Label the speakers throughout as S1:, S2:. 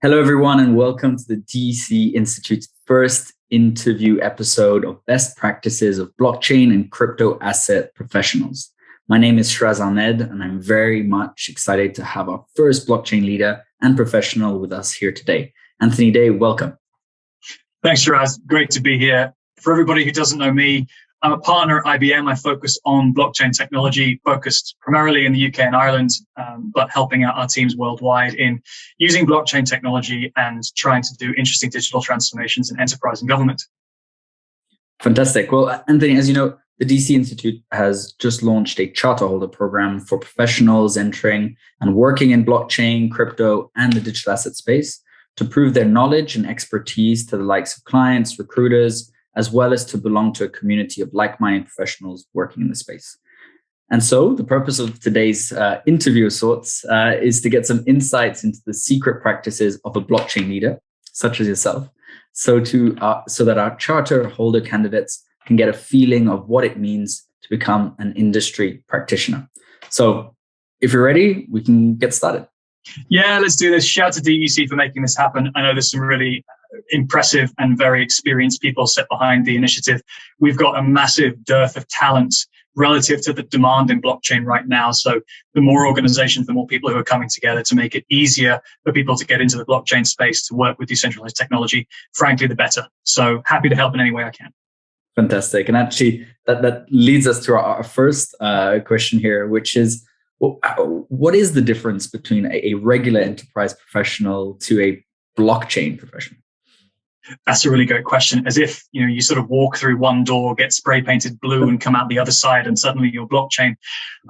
S1: Hello, everyone, and welcome to the DEC Institute's first interview episode of Best Practices of Blockchain and Crypto Asset Professionals. My name is Shraz Ahmed, and I'm very much excited to have our first blockchain leader and professional with us here today. Anthony Day, welcome.
S2: Thanks, Shiraz. Great to be here. For everybody who doesn't know me, I'm a partner at IBM. I focus on blockchain technology, focused primarily in the UK and Ireland, but helping out our teams worldwide in using blockchain technology and trying to do interesting digital transformations in enterprise and government.
S1: Fantastic. Well, Anthony, as you know, the DEC Institute has just launched a charter holder program for professionals entering and working in blockchain, crypto, and the digital asset space to prove their knowledge and expertise to the likes of clients, recruiters, as well as to belong to a community of like-minded professionals working in the space. And so the purpose of today's interview of sorts is to get some insights into the secret practices of a blockchain leader, such as yourself, so that our charter holder candidates can get a feeling of what it means to become an industry practitioner. So if you're ready, we can get started.
S2: Yeah, let's do this. Shout to DEC for making this happen. I know there's some really impressive and very experienced people set behind the initiative. We've got a massive dearth of talent relative to the demand in blockchain right now. So the more organizations, the more people who are coming together to make it easier for people to get into the blockchain space, to work with decentralized technology, frankly, the better. So happy to help in any way I can.
S1: Fantastic. And actually, that leads us to our first question here, which is, what is the difference between a regular enterprise professional to a blockchain professional?
S2: That's a really great question. As if, you sort of walk through one door, get spray painted blue and come out the other side and suddenly you're blockchain.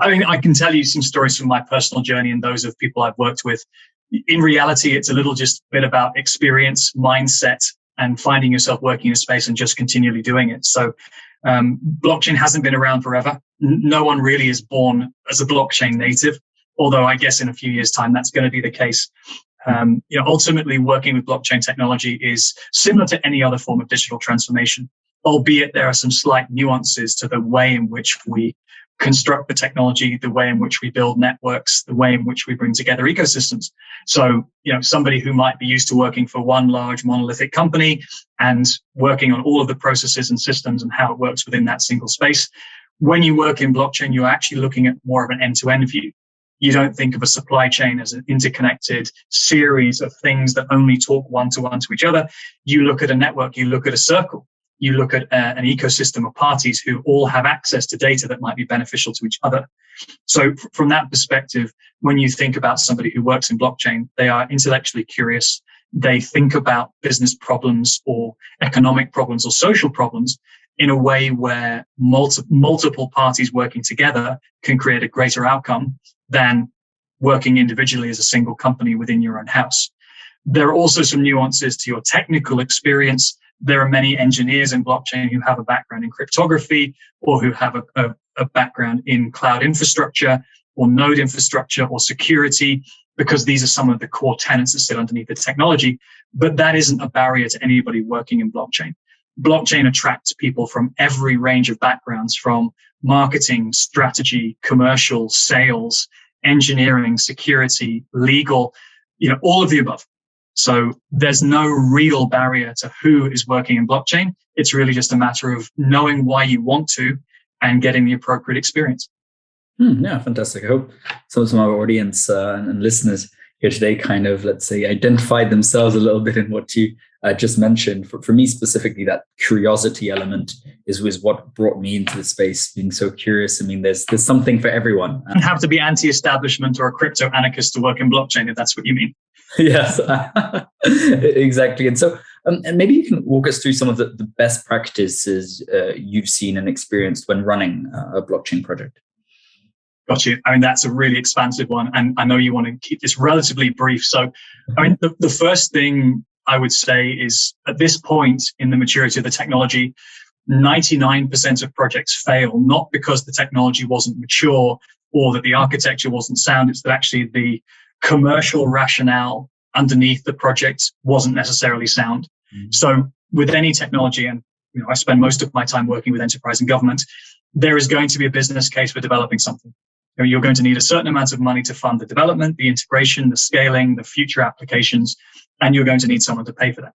S2: I mean, I can tell you some stories from my personal journey and those of people I've worked with. In reality, it's a little just bit about experience, mindset, and finding yourself working in a space and just continually doing it. So blockchain hasn't been around forever. No one really is born as a blockchain native, although I guess in a few years' time, that's going to be the case. Ultimately, working with blockchain technology is similar to any other form of digital transformation, albeit there are some slight nuances to the way in which we construct the technology, the way in which we build networks, the way in which we bring together ecosystems. So, somebody who might be used to working for one large monolithic company and working on all of the processes and systems and how it works within that single space. When you work in blockchain, you're actually looking at more of an end-to-end view. You don't think of a supply chain as an interconnected series of things that only talk one-to-one to each other. You look at a network, you look at a circle, you look at an ecosystem of parties who all have access to data that might be beneficial to each other. So from that perspective, when you think about somebody who works in blockchain, they are intellectually curious. They think about business problems or economic problems or social problems in a way where multiple parties working together can create a greater outcome than working individually as a single company within your own house. There are also some nuances to your technical experience. There are many engineers in blockchain who have a background in cryptography or who have a background in cloud infrastructure or node infrastructure or security, because these are some of the core tenets that sit underneath the technology. But that isn't a barrier to anybody working in blockchain. Blockchain attracts people from every range of backgrounds, from marketing, strategy, commercial, sales, engineering, security, legal, all of the above. So there's no real barrier to who is working in blockchain. It's really just a matter of knowing why you want to and getting the appropriate experience.
S1: Yeah, fantastic. I hope some of our audience and listeners here today kind of, let's say, identified themselves a little bit in what you just mentioned. For me specifically, that curiosity element is what brought me into the space, being so curious. I mean, there's something for everyone.
S2: You don't have to be anti-establishment or a crypto anarchist to work in blockchain, if that's what you mean.
S1: Yes, exactly. And so and maybe you can walk us through some of the best practices you've seen and experienced when running a blockchain project.
S2: Got you. I mean, that's a really expansive one. And I know you want to keep this relatively brief. So, I mean, the first thing I would say is at this point in the maturity of the technology, 99% of projects fail, not because the technology wasn't mature or that the architecture wasn't sound. It's that actually the commercial rationale underneath the project wasn't necessarily sound. So with any technology, and I spend most of my time working with enterprise and government, there is going to be a business case for developing something. You're going to need a certain amount of money to fund the development, the integration, the scaling, the future applications. and you're going to need someone to pay for that.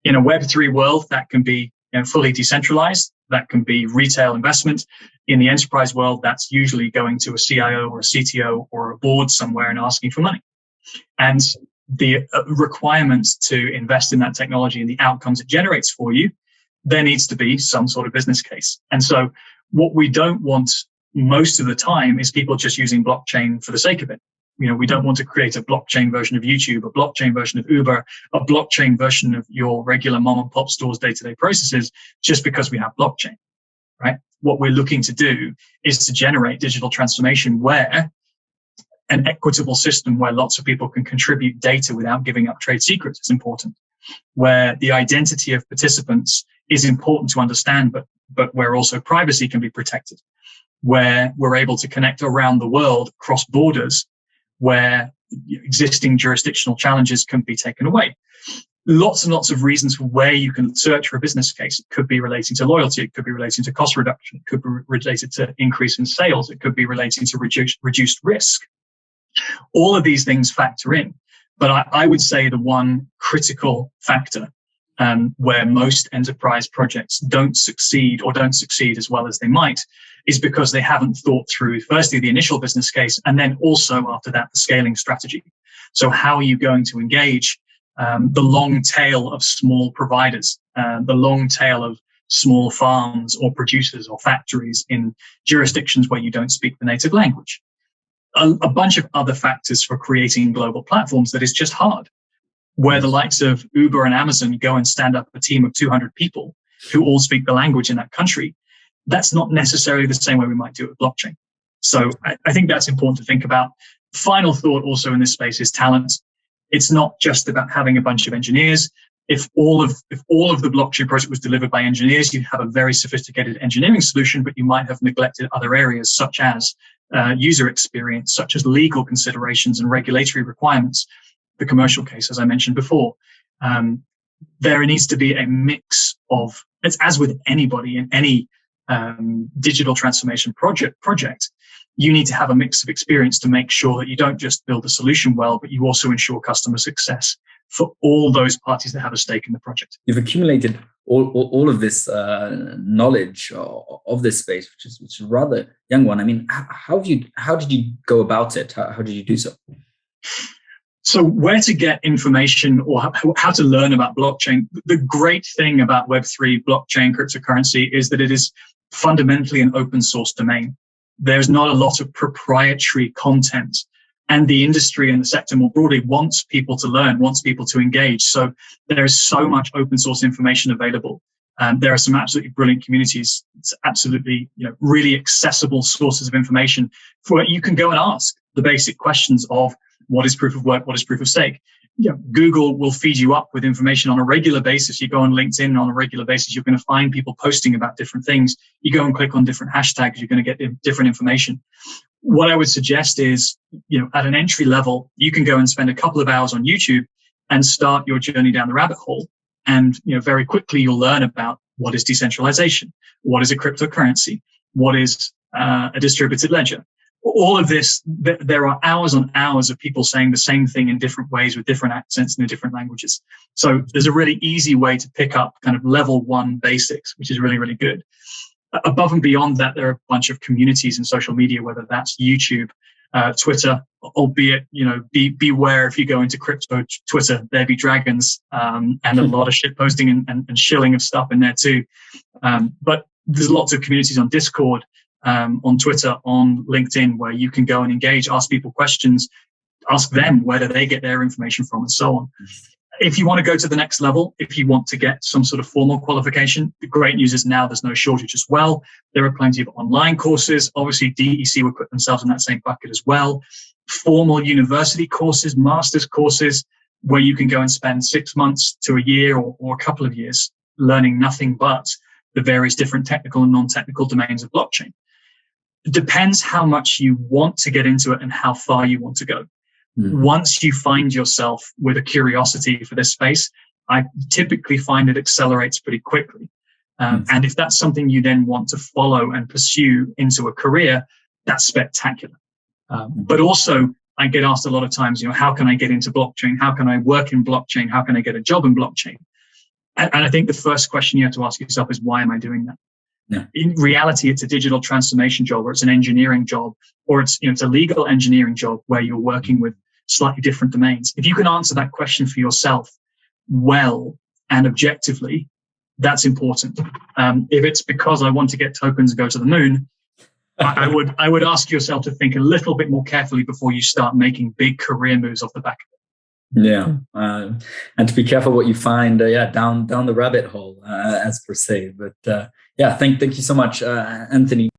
S2: In a Web3 world, that can be fully decentralized. That can be retail investment. In the enterprise world, that's usually going to a CIO or a CTO or a board somewhere and asking for money. And the requirements to invest in that technology and the outcomes it generates for you, there needs to be some sort of business case. And so what we don't want most of the time is people just using blockchain for the sake of it. We don't want to create a blockchain version of YouTube, a blockchain version of Uber, a blockchain version of your regular mom and pop store's day-to-day processes just because we have blockchain, right? What we're looking to do is to generate digital transformation where an equitable system where lots of people can contribute data without giving up trade secrets is important, where the identity of participants is important to understand, but where also privacy can be protected, where we're able to connect around the world, cross borders, where existing jurisdictional challenges can be taken away. Lots and lots of reasons for where you can search for a business case. It could be relating to loyalty. It could be relating to cost reduction. It could be related to increase in sales. It could be relating to reduced risk. All of these things factor in. But I would say the one critical factor where most enterprise projects don't succeed as well as they might is because they haven't thought through, firstly, the initial business case, and then also after that, the scaling strategy. So how are you going to engage the long tail of small providers, the long tail of small farms or producers or factories in jurisdictions where you don't speak the native language? A bunch of other factors for creating global platforms that is just hard, where the likes of Uber and Amazon go and stand up a team of 200 people who all speak the language in that country. That's not necessarily the same way we might do it with blockchain. So I think that's important to think about. Final thought also in this space is talent. It's not just about having a bunch of engineers. If all of the blockchain project was delivered by engineers, you'd have a very sophisticated engineering solution, but you might have neglected other areas such as user experience, such as legal considerations and regulatory requirements. The commercial case, as I mentioned before, there needs to be a mix of, as with anybody in any digital transformation project, you need to have a mix of experience to make sure that you don't just build a solution well, but you also ensure customer success for all those parties that have a stake in the project.
S1: You've accumulated all of this knowledge of this space, which is a rather young one. I mean, how did you go about it? How did you do so?
S2: So where to get information or how to learn about blockchain? The great thing about Web3, blockchain, cryptocurrency is that it is fundamentally an open source domain. There's not a lot of proprietary content, and the industry and the sector more broadly wants people to learn, wants people to engage. So there is so much open source information available. There are some absolutely brilliant communities. It's absolutely, really accessible sources of information for you can go and ask the basic questions of what is proof of work, what is proof of stake. Google will feed you up with information on a regular basis. You go on LinkedIn on a regular basis, you're going to find people posting about different things. You go and click on different hashtags, you're going to get different information. What I would suggest is, at an entry level, you can go and spend a couple of hours on YouTube and start your journey down the rabbit hole. And, very quickly you'll learn about what is decentralization, what is a cryptocurrency, what is a distributed ledger. All of this, there are hours on hours of people saying the same thing in different ways with different accents and in different languages. So there's a really easy way to pick up kind of level 1 basics, which is really, really good. Above and beyond that, there are a bunch of communities in social media, whether that's YouTube, Twitter, albeit, beware if you go into crypto Twitter, there be dragons, and a lot of shit posting and shilling of stuff in there too. But there's lots of communities on Discord, on Twitter, on LinkedIn, where you can go and engage, ask people questions, ask them where do they get their information from, and so on. If you want to go to the next level, if you want to get some sort of formal qualification, the great news is now there's no shortage as well. There are plenty of online courses. Obviously, DEC will put themselves in that same bucket as well. Formal university courses, master's courses, where you can go and spend 6 months to a year or a couple of years learning nothing but the various different technical and non-technical domains of blockchain. It depends how much you want to get into it and how far you want to go. Once you find yourself with a curiosity for this space, I typically find it accelerates pretty quickly. And if that's something you then want to follow and pursue into a career, that's spectacular. But also, I get asked a lot of times, how can I get into blockchain? How can I work in blockchain? How can I get a job in blockchain? And I think the first question you have to ask yourself is, why am I doing that?
S1: Yeah.
S2: In reality, it's a digital transformation job, or it's an engineering job, or it's a legal engineering job where you're working with slightly different domains. If you can answer that question for yourself well and objectively, that's important. If it's because I want to get tokens and go to the moon, I would ask yourself to think a little bit more carefully before you start making big career moves off the back of it.
S1: Yeah, and to be careful what you find, down the rabbit hole, as per se. But thank you so much, Anthony.